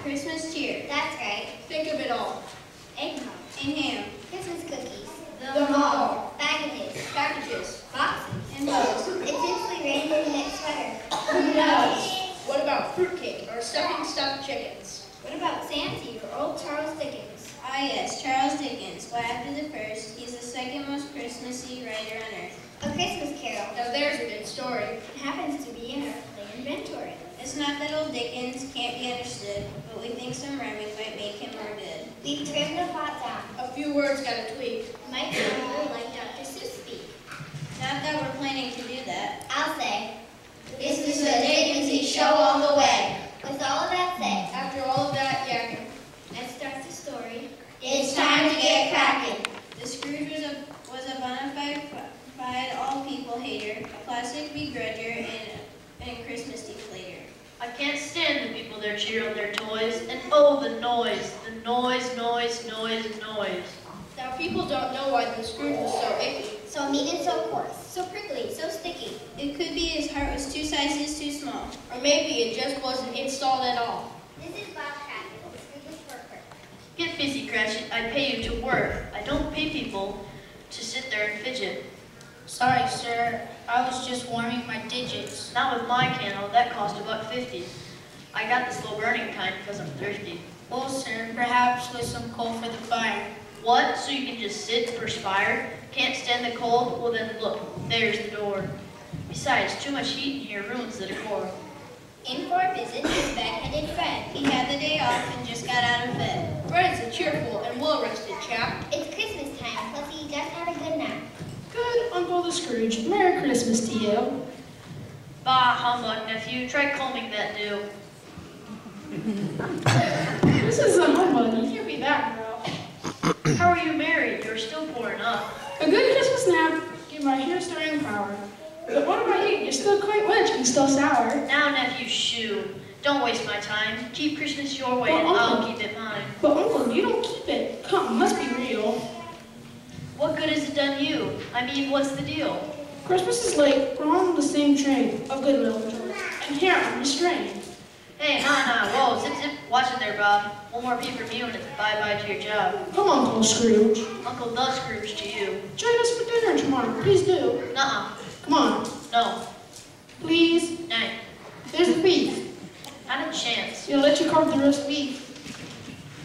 Christmas cheer. That's right. Think of it all. Eggnog. And ham. Christmas cookies. The mall. Packages. Packages. Boxes. And bows. It's instantly raining in the next sweater. Who knows? What about fruitcake or stuffing stuffed chickens? What about Santy or old Charles Dickens? Ah yes, Charles Dickens. Why, after the first, he's the second most Christmassy writer on earth. A Christmas Carol. Now there's a good story. It happens to be in our play inventory. It's not that old Dickens can't be understood, but we think some rhyming might make him more good. We've trimmed the font down. A few words got a tweak. Might be more like Dr. Seuss speak. Not that we're planning to do that. I'll say, This is the Dickensy show on the way. with all of that said, After all of that yakking, let's start the story. It's time to get cracking. The Scrooge was a bona fide all-people hater, a classic begrudger, and a Christmas deflator. I can't stand the people that cheer on their toys, and oh, the noise, noise, noise. now people don't know why the Scrooge was so icky. So mean and so coarse, so prickly, so sticky. It could be his heart was 2 sizes too small. Or maybe it just wasn't installed at all. This is Bob Cratchit, the Scrooge's worker. Get busy, Cratchit. I pay you to work. I don't pay people to sit there and fidget. Sorry, sir. I was just warming my digits. Not with my candle. That cost $1.50. I got the slow burning kind because I'm thrifty. Well, sir, perhaps with some coal for the fire. What? So you can just sit and perspire? Can't stand the cold? Well then look, there's the door. Besides, too much heat in here ruins the decor. In for a visit, his back-headed Fred. He had the day off and just got out of bed. Fred's a cheerful and well-rested chap. It's Christmas time, plus he just had a good nap. Good Uncle the Scrooge. Merry Christmas to you. Bah, humbug, nephew. Try combing that dew. This is a humbug. You can't be that, bro. How are you married? You're still pouring up. A good Christmas nap gave my hair stirring power. But what about you? You're still quite wet and still sour. Now, nephew, shoo. Don't waste my time. Keep Christmas your way Well, and I'll Uncle. keep it mine. But Uncle, you don't keep it. Come, let's be real. What good has it done you? I mean, what's the deal? Christmas is late. We're on the same train of goodwill and joy. And here I'm restrained. Hey, nah, whoa, zip, watch it there, Bob. One more peep from you and it's bye-bye to your job. Come, Uncle Scrooge. Uncle the Scrooge to you. Join us for dinner tomorrow. Please do. Nuh-uh. Come on. No. Please. Nay. There's the beef. Not a chance. You'll let you carve the roast beef.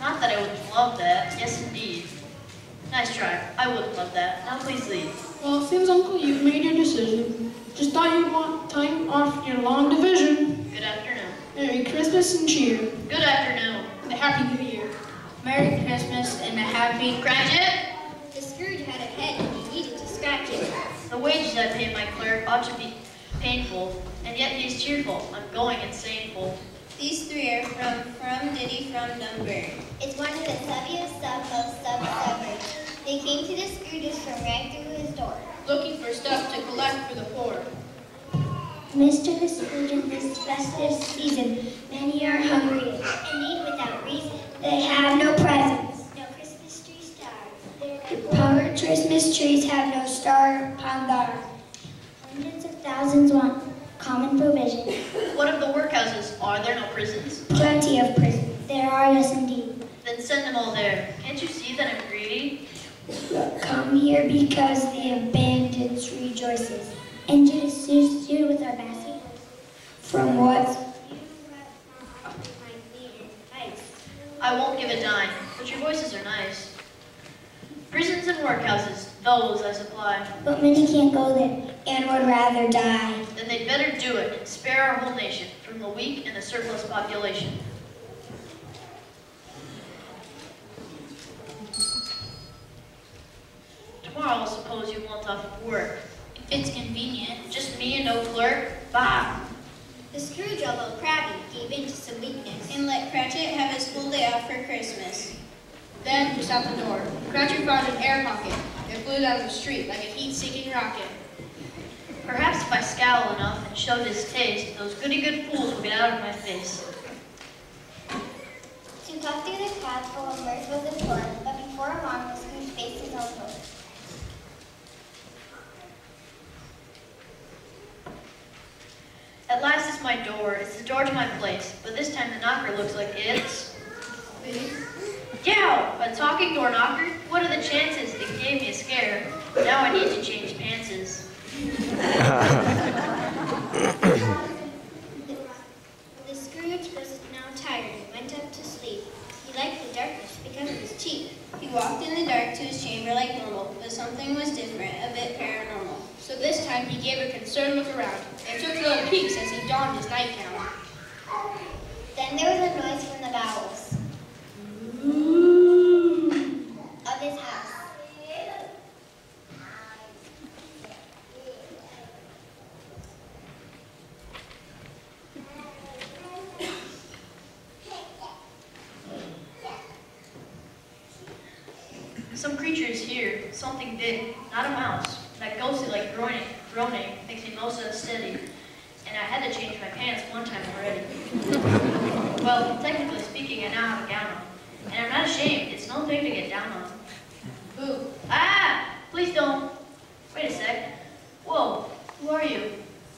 Not that I wouldn't love that. Yes, indeed. Nice try. I wouldn't love that. Now please leave. Well, it seems, Uncle, you've made your decision. Just thought you'd want time off your long division. Good afternoon. Merry Christmas and cheer. Good afternoon. And a Happy New Year. Merry Christmas and a happy... Cratchit! The Scrooge had a head and he needed to scratch it. The wages I pay my clerk ought to be painful, and yet he's cheerful. I'm going insaneful. These 3 are from Diddy from Dunbury. It's one of the subbiest sub-suburbs. They came to the Scrooge's from right through his door. Looking for stuff to collect for the poor. Mr. the Scrooge, in this festive season, many are hungry and need without reason. They have no presents, no Christmas tree stars. Poor Christmas trees have no star upon them. Hundreds of thousands want common provision. What of the workhouses? Are there no prisons? Plenty of prisons. There are, yes indeed. Then send them all there. Can't you see that I'm greedy? Come here because the abandoned rejoices. And you assist you with our basket. From what? I won't give a dime, but your voices are nice. Prisons and workhouses, those I supply. But many can't go there and would rather die. Then they'd better do it and spare our whole nation from the weak and the surplus population. Tomorrow I'll suppose you want off of work. If it's convenient. Just me and no clerk? Bah! The Scrooge, although crabby, gave in to some weakness. And let Cratchit have his full day off for Christmas. Then, just out the door, Cratchit found an air pocket. It flew down the street like a heat-seeking rocket. Perhaps if I scowl enough and show distaste, those goody-good fools will get out of my face. To cut through the crowd full of mirth was a chore, but before long the Scrooge faced his own door. At last is my door door. It's the door to my place, but this time the knocker looks like it's... Yow! A talking door knocker? What are the chances? It gave me a scare. Now I need to change pantses. The Scrooge was now tired and went up to sleep. He liked the darkness because it was cheap. He walked in the dark to his chamber like normal, but something was different, a bit paranormal. So this time he gave a concerned look around and took little peeks as he donned his nightgown. Then there was a noise from the bowels of his house. Some creature is here, something big, not a mouse. That ghostly like groaning makes me most unsteady. And I had to change my pants one time already. Well, technically speaking, I now have a gown on. And I'm not ashamed, it's no thing to get down on. Ooh, Ah! Please don't. Wait a sec. Whoa, who are you?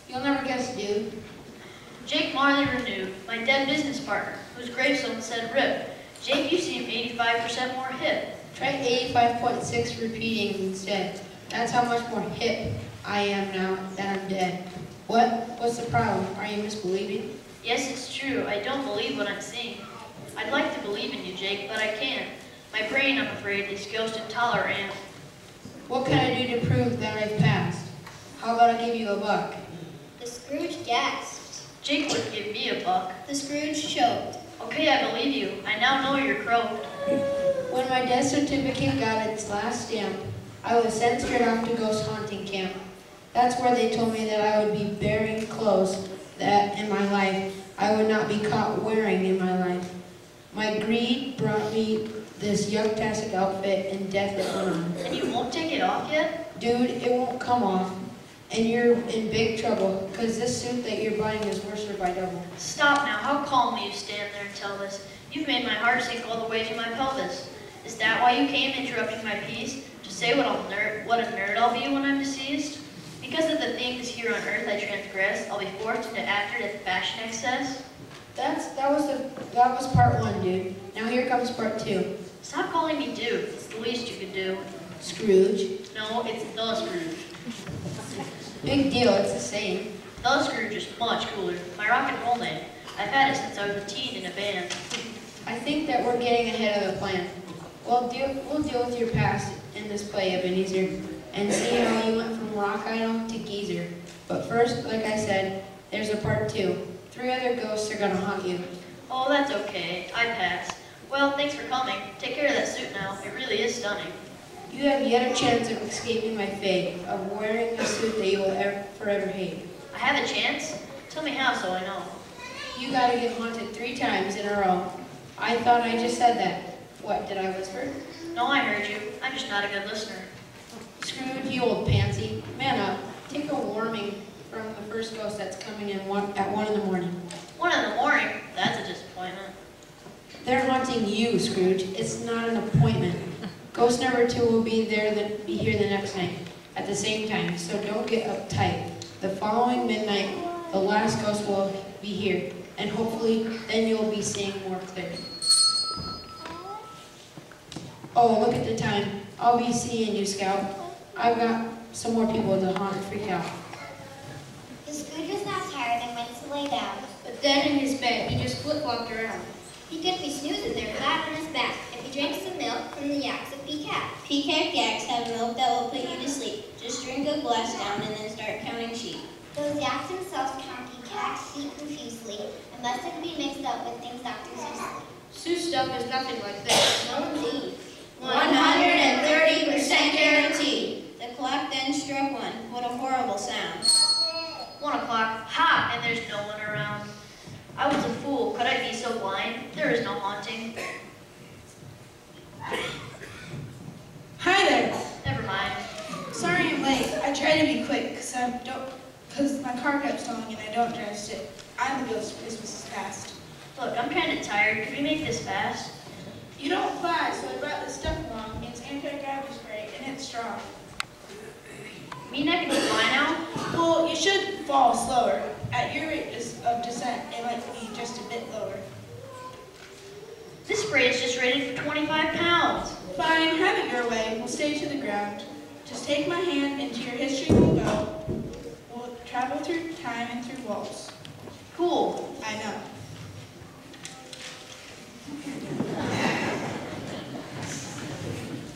you'll never guess, dude. Jake Marley Renewed, my dead business partner, whose gravestone said RIP. Jake, you seem 85% more hip. Try 85.6 repeating instead. That's how much more hip I am now that I'm dead. What's the problem? Are you misbelieving? Yes, it's true. I don't believe what I'm seeing. I'd like to believe in you, Jake, but I can't. My brain, I'm afraid, is ghost intolerant. What can I do to prove that I've passed? How about I give you $1? The Scrooge gasped. Jake would give me $1. The Scrooge choked. Okay, I believe you. I now know you're croaked. When my death certificate got its last stamp, I was sent straight off to ghost haunting camp. That's where they told me that I would be bearing clothes that in my life I would not be caught wearing in my life. My greed brought me this yuck-tastic outfit and death it went on. And you won't take it off yet? Dude, it won't come off. And you're in big trouble, because this suit that you're buying is worse by double. Stop now. How calmly you stand there and tell this. You've made my heart sink all the way to my pelvis. Is that why you came interrupting my piece? To say what a nerd I'll be when I'm deceased? Because of the things here on earth I transgress, I'll be forced into accurate fashion excess? That was part 1, dude. Now here comes part 2. Stop calling me dude. It's the least you could do. Scrooge. No, it's the Scrooge. Big deal, it's the same. The Scrooge is much cooler. My rock and roll name. I've had it since I was a teen in a band. I think that we're getting ahead of the plan. We'll deal with your past in this play, Ebenezer, and see how you went from rock idol to geezer. But first, like I said, there's a part 2. 3 other ghosts are gonna haunt you. Oh, that's okay. I pass. Well, thanks for coming. Take care of that suit now. It really is stunning. You have yet a chance of escaping my fate, of wearing a suit that you will forever hate. I have a chance? Tell me how so I know. You gotta get haunted 3 times in a row. I thought I just said that. What, did I whisper? No, I heard you. I'm just not a good listener. Screwed, you old pansy. Man up. Take a warning from the first ghost that's coming in at 1 in the morning. 1 in the morning? That's a disappointment. They're haunting you, Scrooge. It's not an appointment. Ghost number 2 will be here the next night at the same time, so don't get uptight. The following midnight, the last ghost will be here, and hopefully then you'll be seeing more clearly. Oh, look at the time. I'll be seeing you, Scout. I've got some more people to haunt and freak out. The Scrooge was now tired and went to lay down. But then in his bed, he just flip-flopped around. He could be snoozing there flat on his back if he drank some milk from the yaks of Peacock. Peacock yaks have milk that will put you to sleep. Just drink a glass down and then start counting sheep. Those yaks themselves count Peacock's sheep confusedly and must have been mixed up with things doctors use. Sue's stuff is nothing like this. No indeed. 130% guaranteed. The clock then struck 1. What a horrible sound. 1 o'clock. Ha! And there's no one around. I was a fool. Could I be so blind? There is no haunting. Hi there. Never mind. Sorry I'm late. I try to be quick because my car kept stalling and I don't trust it. I'm the ghost. Christmas is past. Look, I'm kind of tired. Could we make this fast? You don't fly, so I brought this stuff along. It's anti-gravity spray and it's strong. Mean I can fly now? Well, you should fall slower at your rate of descent. just a bit lower. This spray is just rated for 25 pounds. Fine, have it your way. We'll stay to the ground. Just take my hand, into your history we'll go. We'll travel through time and through walls. Cool. I know.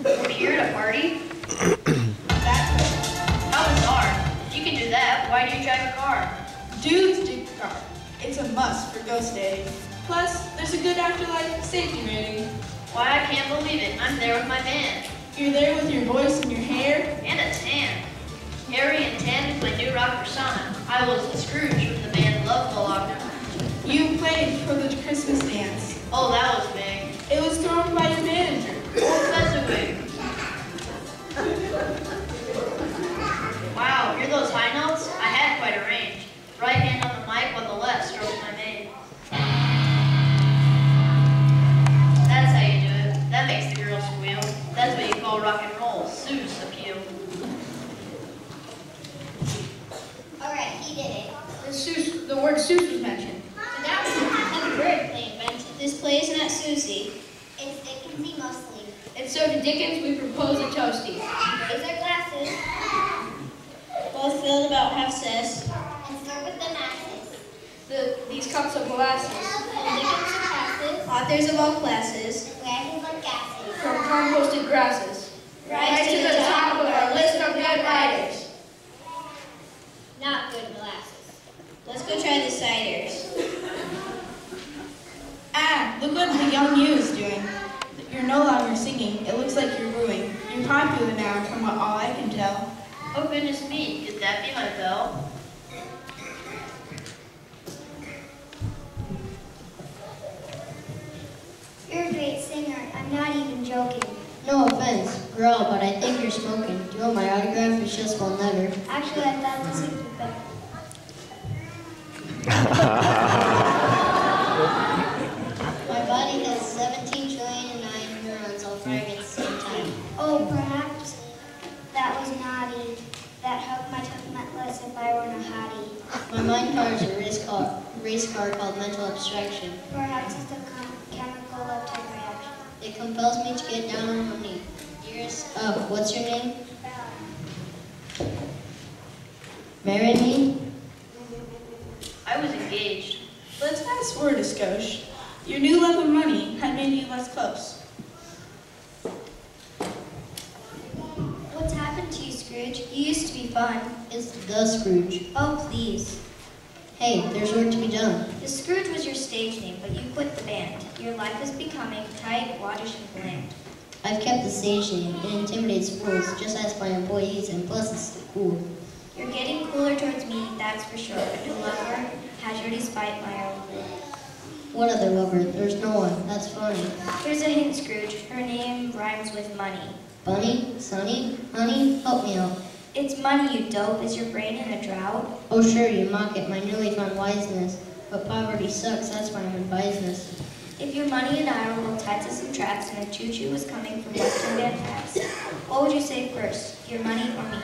We're here at a party? That's right. How bizarre. If you can do that, why do you drive a car? Dudes dig the car. It's a must for ghost dating. Plus, there's a good afterlife safety rating. Why, I can't believe it. I'm there with my band. You're there with your voice and your hair. And a tan. Hairy and tan is my new rock persona. I was the Scrooge from the band Love Ballad. You played for the Christmas dance. Oh, that was big. It was thrown by your manager. Old Fezziwig. Wow, hear those high notes? I had quite a range. Right hand on the mic while the left strokes my mane. That's how you do it. That makes the girls squeal. That's what you call rock and roll. Sue's appeal. All right, he did it. The word Seuss was mentioned. So that was another word they invented. This play is not Susie. It's Dickensy mostly. And so to Dickens, we propose a toasty. Raise our glasses Both filled about half cess. and start with the masses. These cups of molasses. And Dickens surpasses, Authors of all classes. wagging like gases. From composted grasses. Rise to the top of our list of good writers. Not good molasses. Let's go try the ciders. Ah, look what the young you is doing. You're no longer singing. It looks like you're wooing. You're popular now, from what all I can tell. Oh, goodness me. Could that be my bell? You're a great singer. I'm not even joking. No offense, girl, but I think you're smoking. Do you want my autograph? It's just one letter. Actually, I thought this would be better. My body has 17 trillion and 9 neurons all firing at the same time. Oh, perhaps that was naughty. That helped my tough less if I weren't a hottie. My mind car is a race car called mental abstraction. Perhaps it's a chemical type reaction. It compels me to get down on my knee. Dearest, what's your name? Marry me? I was engaged. Let's fast forward a skosh. Your new love of money had made you less close. What's happened to you, Scrooge? You used to be fun. It's the Scrooge. Oh, please. Hey, there's work to be done. The Scrooge was your stage name, but you quit the band. Your life is becoming tight, wattish, and bland. I've kept the stage name. It intimidates fools. Just ask my employees, and plus it's cool. You're getting cooler towards me, that's for sure. A new lover has your despite my own. What other lover? There's no one. That's funny. Here's a hint, Scrooge. Her name rhymes with money. Bunny? Sonny? Honey? Help me out. It's money, you dope. Is your brain in a drought? Oh sure, you mock at my newly found wiseness. But poverty sucks, that's why I'm in business. If your money and I were both tied to some traps and a choo-choo was coming from Western Van Pass, what would you say first, your money or me?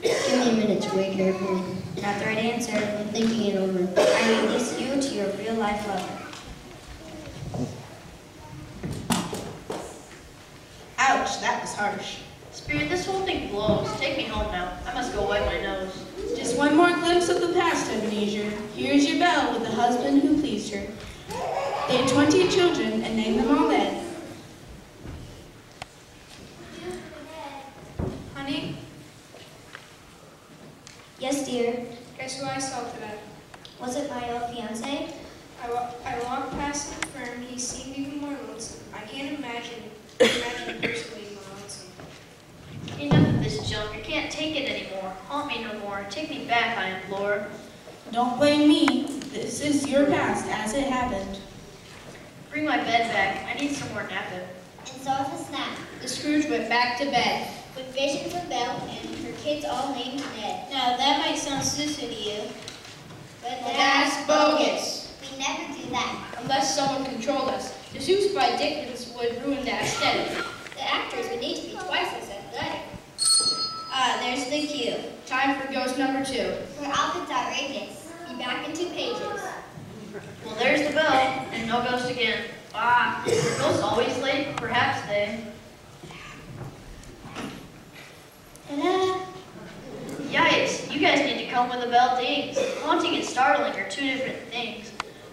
Give me a minute to weigh carefully. Not the right answer. I'm thinking it over. I release you to your real-life lover. Ouch, that was harsh. Spirit, this whole thing blows. Take me home now. I must go wipe my nose. Just one more glimpse of the past, Ebenezer. Here's your belle with the husband who pleased her. They had 20 children and named them all Ed. Honey, Yes, dear. guess who I saw today? Was it my old fiancé? I walked past the firm. He seemed even more lonesome. I can't imagine a person being more lonesome. Enough of this junk. I can't take it anymore. Haunt me no more. Take me back, I implore. Don't blame me. This is your past as it happened. Bring my bed back. I need some more napping. And so with a snap, The Scrooge went back to bed. with visions of Belle and her kids all named Ned. Now, that might sound Susu to you. But That's bogus. We never do that. Unless someone controlled us. The Zeus by Dickens would ruin the aesthetic. The actors would need to be twice as athletic. Ah, there's the cue. Time for ghost number 2. Where outfits outrageous. Be back in 2 pages. Well, there's the bell, and no ghost again. Ah, ghosts always late? Perhaps they. Ta-da! Yikes, you guys need to come when the bell dings. Haunting and startling are two different things.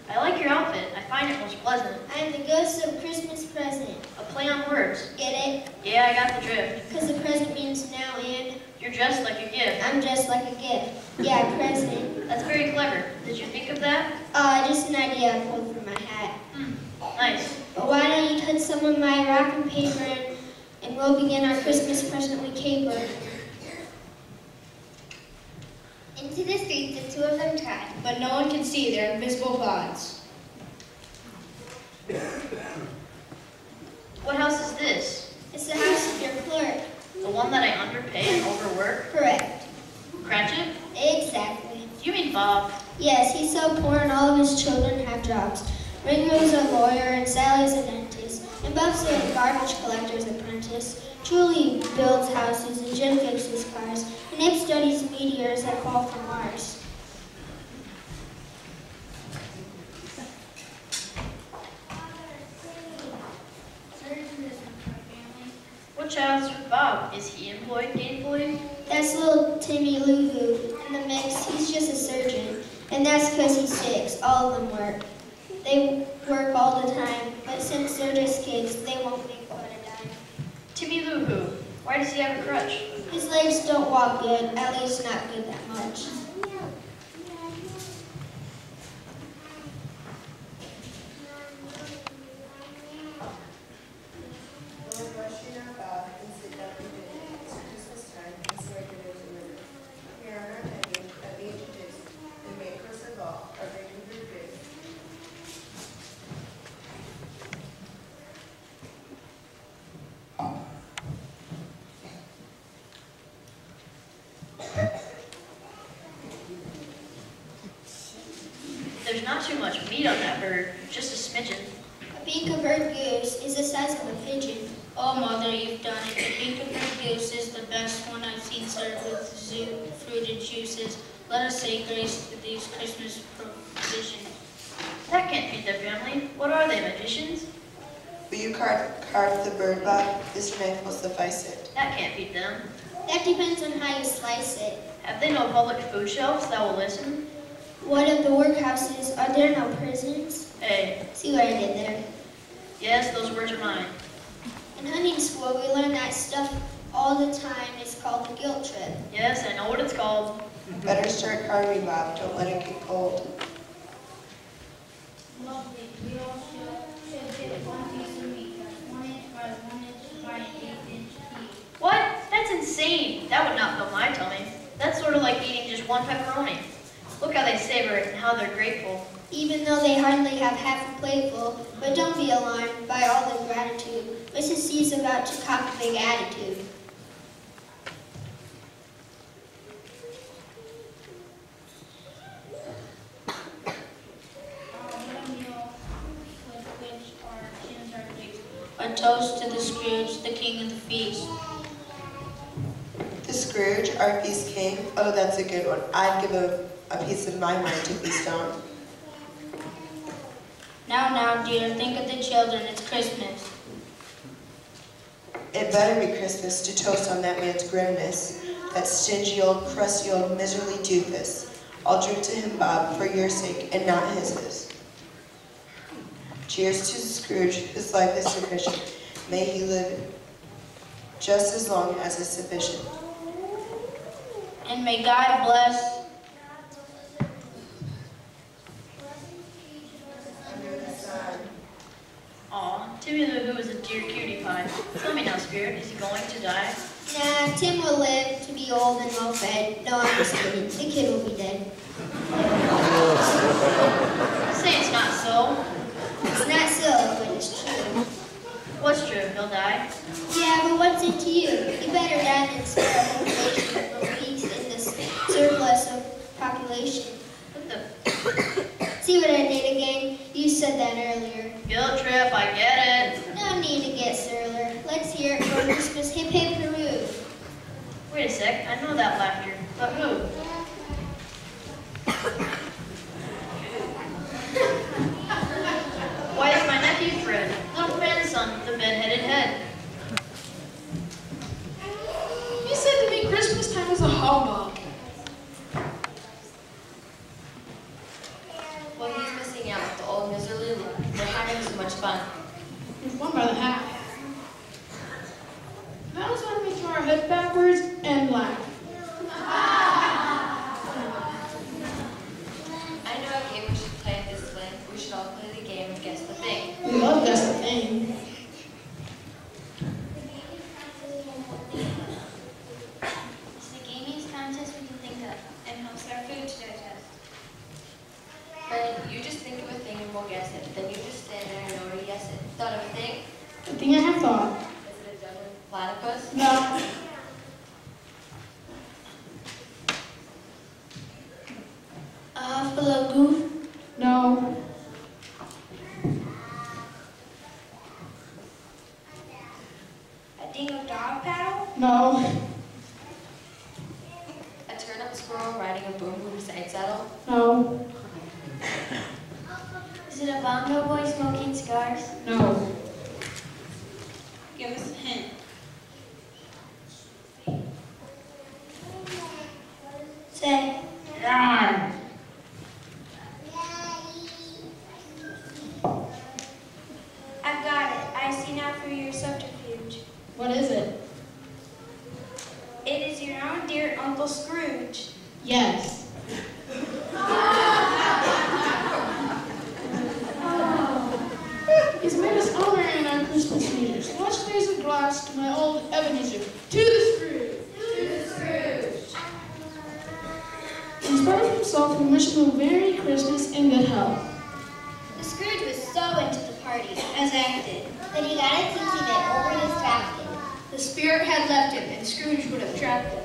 I like your outfit. I find it most pleasant. I'm the ghost of Christmas present. A play on words. Get it? Yeah, I got the drift. Because the present means now and You're dressed like a gift. I'm just like a gift. Yeah, present. That's very clever. Did you think of that? Just an idea I pulled from my hat. Nice. But why don't you put some of my wrapping paper in, and we'll begin our Christmas present we caper. Into the streets the two of them trod. But no one can see their invisible gods. What house is this? It's the house of your clerk. The one that I underpay and overwork? Correct. Cratchit? Exactly. You mean Bob? Yes, he's so poor and all of his children have jobs. Ringo's a lawyer and Sally's a dentist. And Bob's a garbage collector's apprentice. Julie builds houses and Jim fixes cars. And Abe studies meteors that fall from Mars. What child's with Bob? Is he employed gainfully? That's little Timmy Lou in the mix. He's just a surgeon. And that's because he's 6. All of them work. They work all the time. But since they're just kids, they won't make but a dime. Timmy Lou Who? Why does he have a crutch? His legs don't walk good. At least not good that much. There's not too much meat on that bird, just a smidgen. A beak-covered goose is the size of a pigeon. Oh, Mother, you've done it. The beak-covered goose is the best one I've seen served with fruited juices. Let us say grace to these Christmas provisions. That can't feed their family. What are they, magicians? Will you carve the bird, Bob? This knife will suffice it. That can't feed them. That depends on how you slice it. Have they no public food shelves that will listen? What of the workhouses? Are there no prisons? Hey, See what I did there? yes, those words are mine. In hunting school, we learn that stuff all the time. It's called the guilt trip. Yes, I know what it's called. Better start carving, Bob. Don't let it get cold. Lovely. We all should get 1 piece of meat. That's 1 inch by 1 inch by an 8-inch piece. What? That's insane. That would not fill my tummy. That's sort of like eating just one pepperoni. Look how they savor it and how they're grateful. Even though they hardly have half a plateful, but don't be alarmed by all the gratitude. Mrs. C's about to cock a big attitude. What a meal with which our chins are baked. A toast to the Scrooge, the king of the feast. The Scrooge, our feast king. Oh, that's a good one. I'd give a piece of my mind to feast on. Now, dear, think of the children. It's Christmas. It better be Christmas to toast on that man's grimness. That stingy old, crusty old, miserly doofus. I'll drink to him, Bob, for your sake, and not his. Cheers to Scrooge, whose life is sufficient. May he live just as long as is sufficient. And may God bless Aw, Timmy Lou Who is a dear cutie pie. Tell me now, Spirit, is he going to die? Nah, Tim will live to be old and well-fed. No, I'm just kidding. The kid will be dead. Say it's not so. It's not so, but it's true. What's true? He'll die? Yeah, but what's it to you? You better die than spare a whole nation for weeks in the surplus of population. What the? See what I did again? You said that earlier. Guilt trip, I get it. No need to get surler. Let's hear it for Christmas. Hip hip hurroo. Wait a sec, I know that laughter. But who? much fun. It was won by the half. That was when we threw our heads backwards and laughed. I know a game we should play at this way. We should all play the game and guess the thing. We love Guess the Thing. It's the gamiest contest we can think of and helps our food to digest. Friend, you just think of a thing and we'll guess it. Then you just stand there and already guess it. Thought of a thing? The thing I have thought. Is it a Dublin platypus? No. Buffalo goof. No. A dingo dog paddle? No. A turnip squirrel riding a boom boom side saddle? No. Is it a bongo boy smoking cigars? No. Give us a hint. Say, Yarn. I've got it. I see now through your subterfuge. What is it? It is your own dear Uncle Scrooge. Yes. He's made us all merry in our Christmas meetings. Let's raise a glass to my old Ebenezer. To the Scrooge. To the Scrooge. In spite of himself, we wish him a Merry Christmas and good health. the Scrooge was so into the party As acted. that he got a teensy bit over-distracted. The spirit had left him, and Scrooge would have trapped him.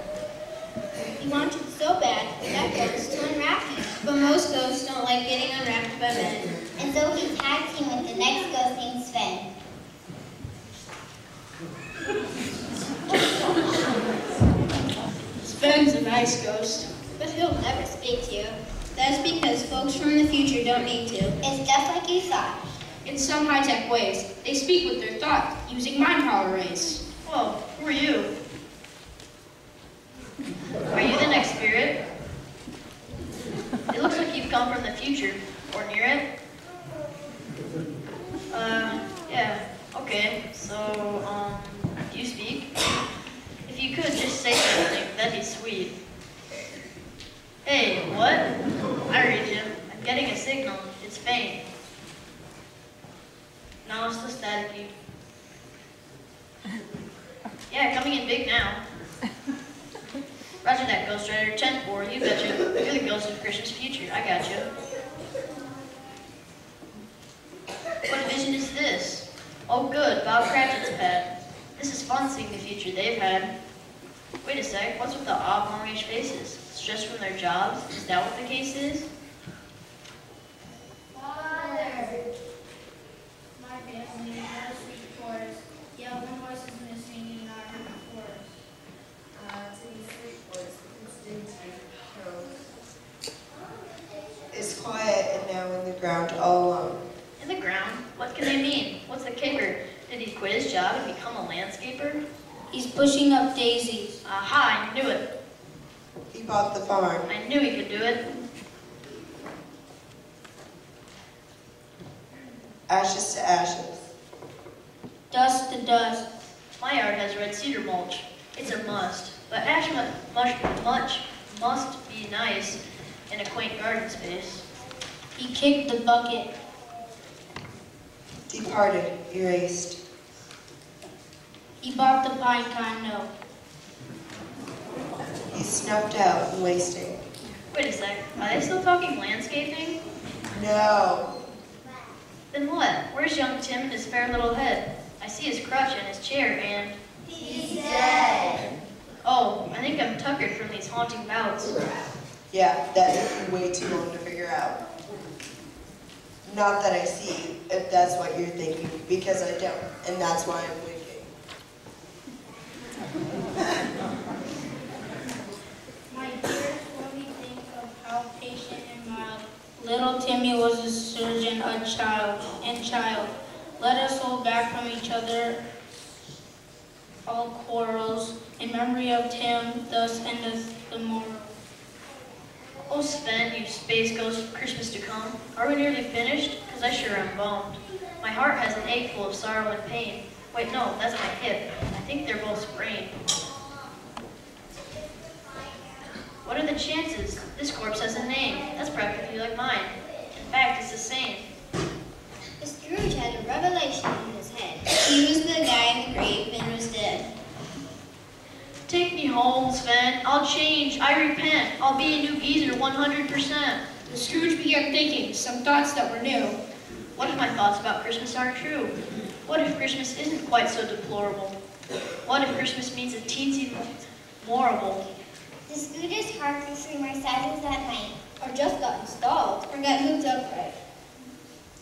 He wanted so bad that ghost to unwrap him. But most ghosts don't like getting unwrapped by men. And so he tagged him with the next ghost named Sven. Sven's a nice ghost. But he'll never speak to you. That's because folks from the future don't need to. It's just like you thought. In some high-tech ways, they speak with their thoughts, using mind power rays. Whoa, who are you? Are you the next spirit? It looks like you've come from the future, or near it. Yeah, okay, so, do you speak? If you could just say something, that'd be sweet. Hey, what? I read you. I'm getting a signal. It's faint. No, it's still staticky. Yeah, coming in big now. Roger that, Ghost Rider. 10-4, you betcha. You're the ghost of Christmas future. I got you. What vision is this? Oh, good. Bob Cratchit's pad. This is fun seeing the future they've had. Wait a sec. What's with the odd long-range faces? Stress from their jobs? Is that what the case is? Father! My family has sweet forest. Yeah, one voice is missing in our forest. It's quiet and now in the ground all alone. In the ground? What can they mean? What's the kicker? Did he quit his job and become a landscaper? He's pushing up daisies. Aha, I knew it. He bought the farm. I knew he could do it. Ashes to ashes. Dust to dust. My yard has red cedar mulch. It's a must. But ash must be nice in a quaint garden space. He kicked the bucket. Departed, erased. He bought the pine condo. He snuffed out and wasting. Wait a sec. Are they still talking landscaping? No. Then what? Where's young Tim and his fair little head? I see his crutch and his chair and... He's dead. Oh, I think I'm tuckered from these haunting bouts. Yeah, that took me way too long to figure out. Not that I see, if that's what you're thinking, because I don't, and that's why I'm winking. My dearest, when we think of how patient and mild little Timmy was a surgeon, a child. Let us hold back from each other all quarrels. In memory of Tim, thus endeth the moral. Oh, Sven, you space ghost of Christmas to come. Are we nearly finished? Because I sure am bummed. My heart has an ache full of sorrow and pain. Wait, no, that's my hip. I think they're both sprained. What are the chances? This corpse has a name. That's practically like mine. In fact, it's the same. The Scrooge had a revelation in his head. He was the guy in the grave and was dead. Take me home, Sven. I'll change. I repent. I'll be a new geezer 100%. The Scrooge began thinking some thoughts that were new. What if my thoughts about Christmas aren't true? What if Christmas isn't quite so deplorable? What if Christmas means a teensy morable? The Scrooge's heart grew 3 more sizes that night. Or just got installed. Or got hooked up right.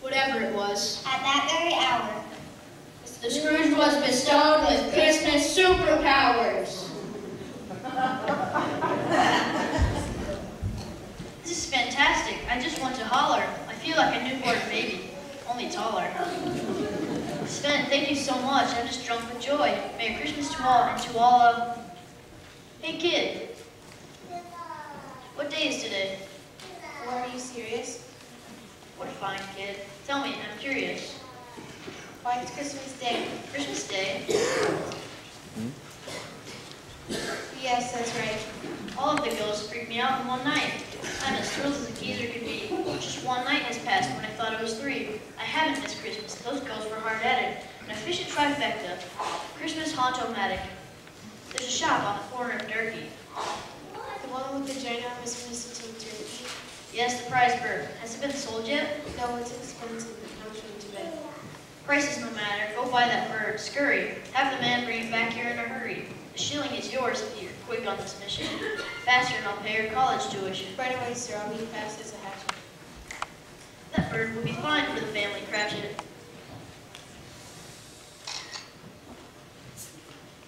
Whatever it was. At that very hour, The Scrooge was bestowed with Christmas superpowers. This is fantastic. I just want to holler. I feel like a newborn baby, only taller. Sven, thank you so much. I'm just drunk with joy. Merry Christmas to all and to all of... Hey, kid. What day is today? Are you serious? What a fine kid. Tell me, I'm curious. Why, it's Christmas Day. Christmas Day? Yes, that's right. All of the ghosts freaked me out in one night. I'm as thrilled as a geezer could be. Just one night has passed when I thought it was 3. I haven't missed Christmas. Those ghosts were hard at it. An efficient trifecta. Christmas hauntomatic. There's a shop on the corner of Durkee. The one with the ginormous mistletoe turkey? Yes, the prize bird. Has it been sold yet? No, it's expensive. I'm trying to bed. Prices no matter. Go buy that bird. Scurry. Have the man bring it back here in a hurry. A shilling is yours if you're quick on this mission. Faster and I'll pay your college tuition. Right away, sir. I'll be fast as a hatchet. That bird will be fine for the family Cratchit.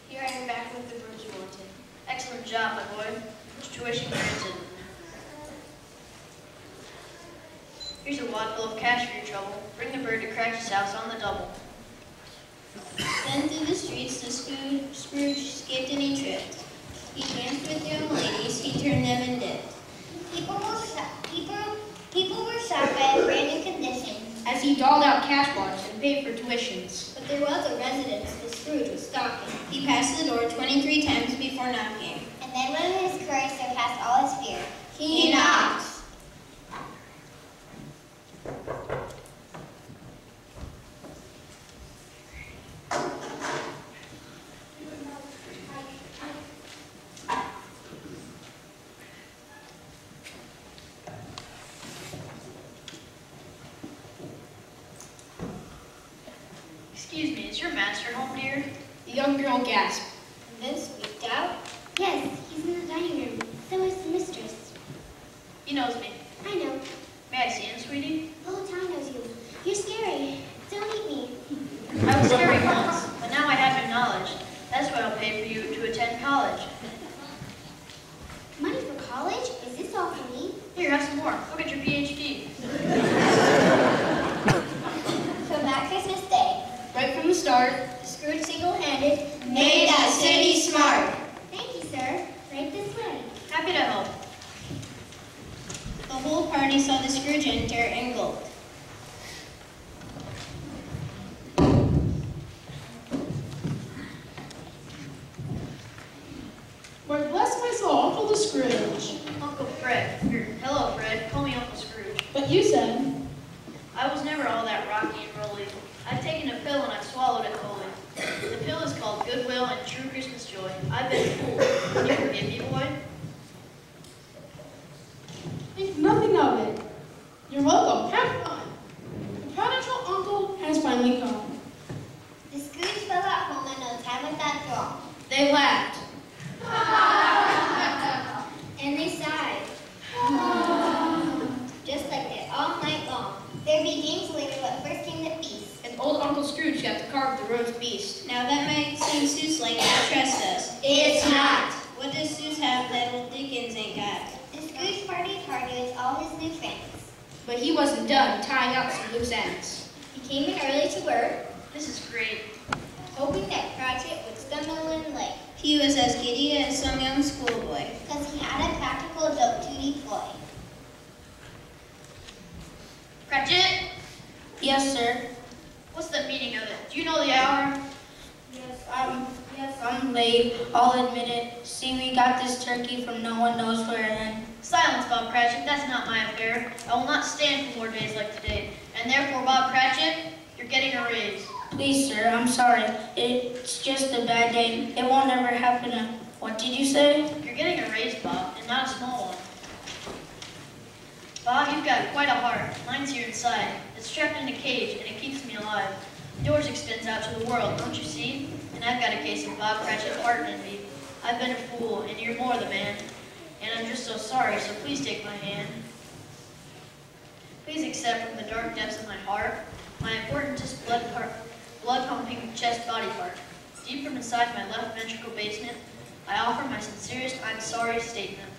Here I am back with the bird you wanted. Excellent job, my boy. Tuition granted. Here's a wad full of cash for your trouble. Bring the bird to Cratchit's house on the double. Then through the streets the Scrooge skipped and he tripped. He danced with young ladies, he turned them and dipped. people were shocked by his brand new condition. As he dolled out cash wads and paid for tuitions. But there was a residence the Scrooge was stalking. He passed the door 23 times before knocking. And then when his courage surpassed all his fear, He knocked. Excuse me, is your master home, dear? The young girl gasped. And then squeaked out. yes, he's in the dining room. So is the mistress. He knows me. I know. May I see him, sweetie? The whole town knows you. You're scary. Don't eat me. I was scary once, but now I have your knowledge. That's why I'll pay for you to attend college. Money for college? Is this all for me? Here, have some more. Go get your PhD. From that Christmas Day, Right from the start, the Scrooge single-handed Made that city smart. Thank you, sir. Right this way. Happy to help. The whole party saw the Scrooge enter and gulped. Why, bless my soul, Uncle the Scrooge. Uncle Fred. Hello, Fred. Call me Uncle Scrooge. But you said, I was never all that rocky and rolly. I've taken a pill and I've swallowed it wholly. The pill is called goodwill and true Christmas joy. I've been fooled. Can you forgive me, boy? think nothing of it. You're welcome. Have fun. The prodigal uncle has finally come. The Scrooge fell at home in no time with that throng. they laughed. And they sighed. Just like that all night long. There'd be games later, but first came the feast. And old Uncle Scrooge got to carve the roast beast. Now that might seem Seuss like to trust us. It's not. What does Seuss have that old Dickens ain't got? The Scrooge partied hard with all his new friends. But he wasn't done tying up some loose ends. He came in early to work, This is great. hoping that Cratchit would stumble in late, He was as giddy as some young schoolboy. because he had a practical joke to deploy. Cratchit, Yes, sir. what's the meaning of it? Do you know the hour? Yes, I'm late. I'll admit it. See, we got this turkey from no one knows where and Silence, Bob Cratchit. That's not my affair. I will not stand for more days like today. And therefore, Bob Cratchit, you're getting a raise. please, sir, I'm sorry. It's just a bad day. It won't ever happen. What did you say? You're getting a raise, Bob, and not a small one. Bob, you've got quite a heart. Mine's here inside. It's trapped in a cage, and it keeps me alive. Yours extends out to the world, don't you see? And I've got a case of Bob Cratchit heart in me. I've been a fool, and you're more the man. And I'm just so sorry, so please take my hand. Please accept from the dark depths of my heart my importantest blood-pumping chest body part. Deep from inside my left ventricle basement, I offer my sincerest I'm sorry statement.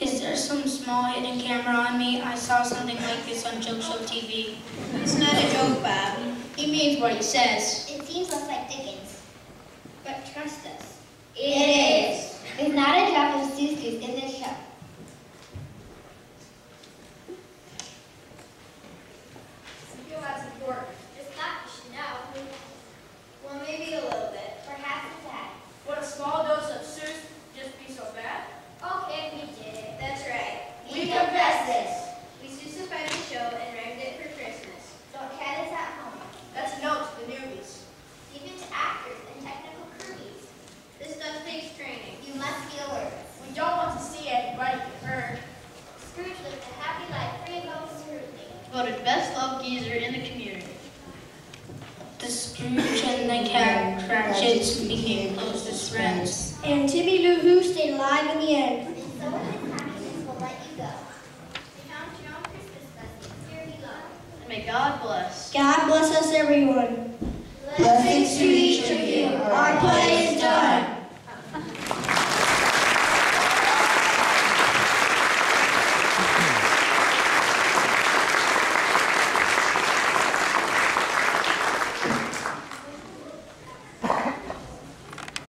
Is there some small hidden camera on me? I saw something like this on Joke Show TV. It's not a joke, Bob. He means what he says. It seems less like Dickens. But trust us. It is. There's not a drop of Susus in this show. You feel that's important. It's not, you should know. Well, maybe a little bit. Perhaps it's that. Would a small dose of Sus just be so bad? Okay, we did it. That's right. We confess this. We Susified the show and rhymed it for Christmas. Don't try this at home. That's a note to the newbies. Even to actors and technical crews. This stuff takes training. You must be alert. We don't want to see anybody get hurt. Scrooge lived a happy life free of all scrutiny. Voted best loved geezer in the community. The Scrooge and the Cat Cratchits became closest friends. And Timmy Lou Who stayed alive in the end. And so his happiness will let you go. Count your own Christmas blessings. Dear he loved. And may God bless. God bless us, everyone.